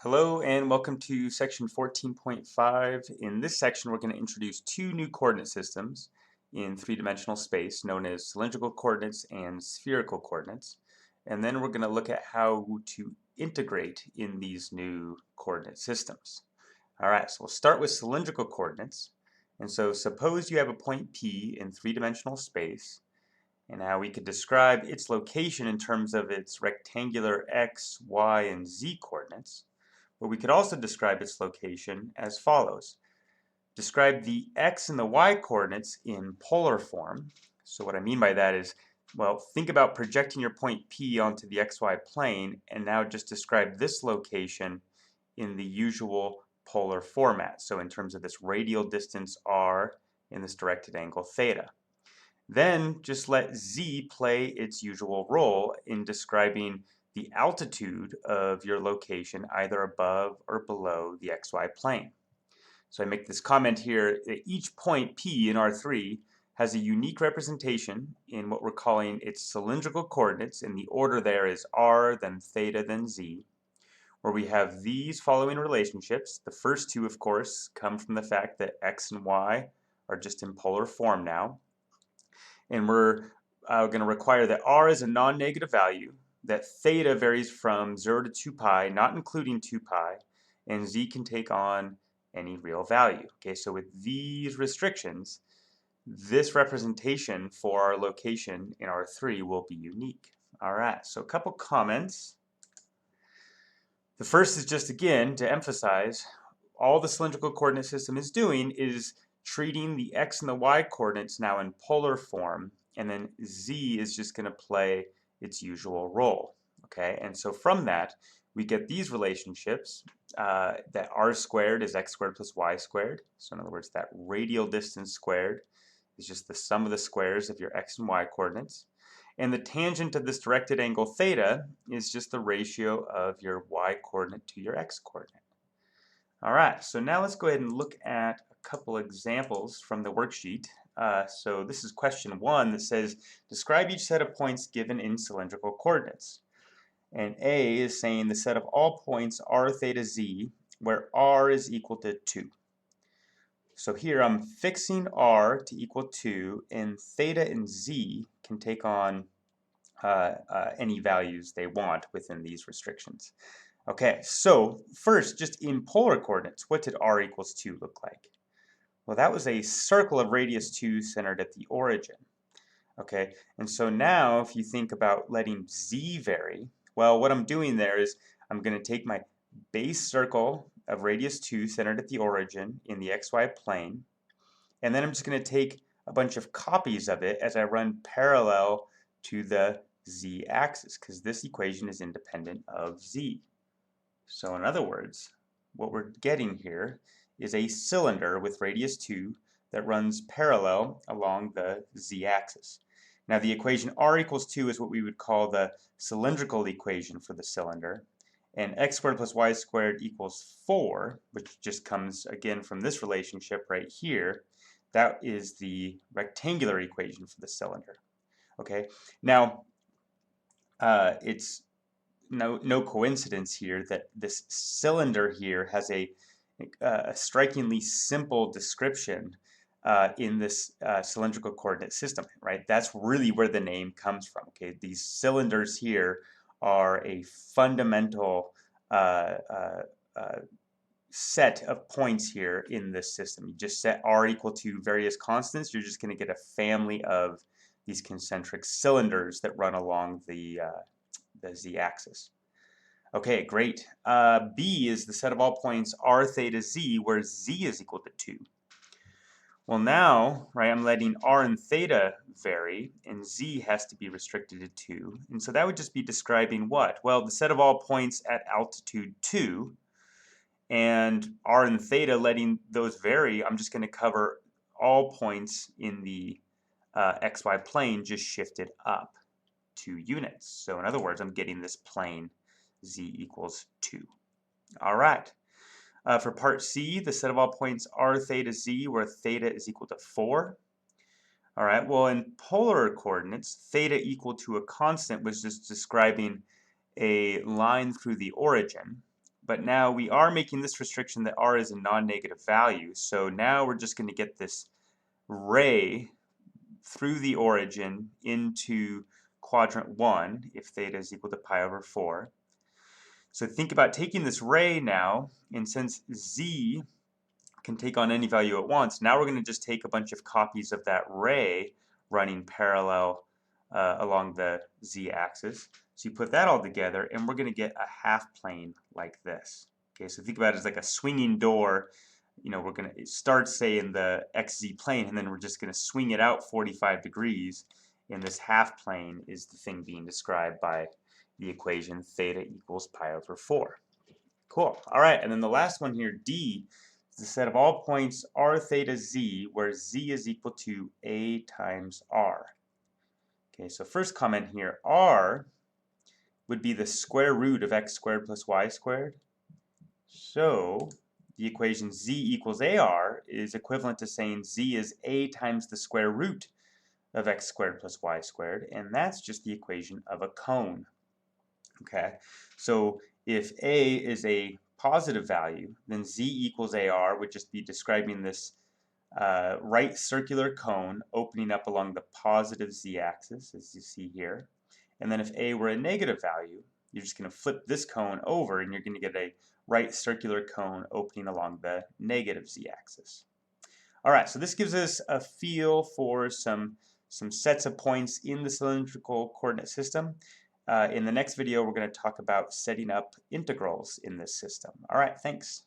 Hello and welcome to section 14.5. In this section, we're going to introduce two new coordinate systems in three-dimensional space known as cylindrical coordinates and spherical coordinates. And then we're going to look at how to integrate in these new coordinate systems. All right, so we'll start with cylindrical coordinates. And so suppose you have a point P in three-dimensional space, and now we could describe its location in terms of its rectangular x, y, and z coordinates. But we could also describe its location as follows. Describe the x and the y coordinates in polar form. So what I mean by that is, well, think about projecting your point P onto the xy plane and now just describe this location in the usual polar format. So in terms of this radial distance r and this directed angle theta. Then just let z play its usual role in describing the altitude of your location either above or below the xy plane. So I make this comment here that each point P in R3 has a unique representation in what we're calling its cylindrical coordinates, and the order there is r, then theta, then z, where we have these following relationships. The first two, of course, come from the fact that x and y are just in polar form now. And we're going to require that r is a non-negative value, that theta varies from 0 to 2 pi, not including 2 pi, and z can take on any real value. Okay, so with these restrictions, this representation for our location in R3 will be unique. All right, so a couple comments. The first is just, again, to emphasize, all the cylindrical coordinate system is doing is treating the x and the y coordinates now in polar form, and then z is just going to play its usual role. Okay, and so from that, we get these relationships that r squared is x squared plus y squared. So in other words, that radial distance squared is just the sum of the squares of your x and y coordinates. And the tangent of this directed angle theta is just the ratio of your y coordinate to your x coordinate. All right, so now let's go ahead and look at a couple examples from the worksheet. So this is question 1 that says, describe each set of points given in cylindrical coordinates. And A is saying the set of all points r theta z, where r is equal to 2. So here I'm fixing r to equal 2, and theta and z can take on any values they want within these restrictions. Okay, so first, just in polar coordinates, what did r equals 2 look like? Well, that was a circle of radius 2 centered at the origin. Okay, and so now if you think about letting z vary, well, what I'm doing there is I'm going to take my base circle of radius 2 centered at the origin in the xy plane, and then I'm just going to take a bunch of copies of it as I run parallel to the z-axis, because this equation is independent of z. So in other words, what we're getting here is a cylinder with radius 2 that runs parallel along the z-axis. Now the equation r equals 2 is what we would call the cylindrical equation for the cylinder, and x squared plus y squared equals 4, which just comes again from this relationship right here. That is the rectangular equation for the cylinder. Okay, now it's no coincidence here that this cylinder here has a strikingly simple description in this cylindrical coordinate system, right? That's really where the name comes from. Okay, these cylinders here are a fundamental set of points here in this system. You just set r equal to various constants, you're just going to get a family of these concentric cylinders that run along the z-axis. Okay, great. B is the set of all points r theta z, where z is equal to 2. Well now, right, I'm letting r and theta vary, and z has to be restricted to 2. And so that would just be describing what? Well, the set of all points at altitude 2, and r and theta, letting those vary, I'm just going to cover all points in the xy plane just shifted up 2 units. So in other words, I'm getting this plane z equals 2. All right. For part C, the set of all points r theta z, where theta is equal to 4. All right, well, in polar coordinates, theta equal to a constant was just describing a line through the origin. but now we are making this restriction that r is a non-negative value. So now we're just going to get this ray through the origin into quadrant 1 if theta is equal to pi over 4. So think about taking this ray now, and since z can take on any value at once, now we're going to just take a bunch of copies of that ray running parallel along the z-axis. So you put that all together, and we're going to get a half plane like this. Okay, so think about it as like a swinging door. You know, we're going to start, say, in the xz plane, and then we're just going to swing it out 45 degrees, and this half plane is the thing being described by the equation theta equals pi over 4. Cool. All right, and then the last one here, D, is the set of all points r theta z, where z is equal to a times r. Okay, so first comment here, r would be the square root of x squared plus y squared. So the equation z equals ar is equivalent to saying z is a times the square root of x squared plus y squared, and that's just the equation of a cone. Okay, so if a is a positive value, then z equals ar would just be describing this right circular cone opening up along the positive z-axis, as you see here. And then if a were a negative value, you're just going to flip this cone over, and you're going to get a right circular cone opening along the negative z-axis. All right, so this gives us a feel for some sets of points in the cylindrical coordinate system. In the next video, we're going to talk about setting up integrals in this system. All right, thanks.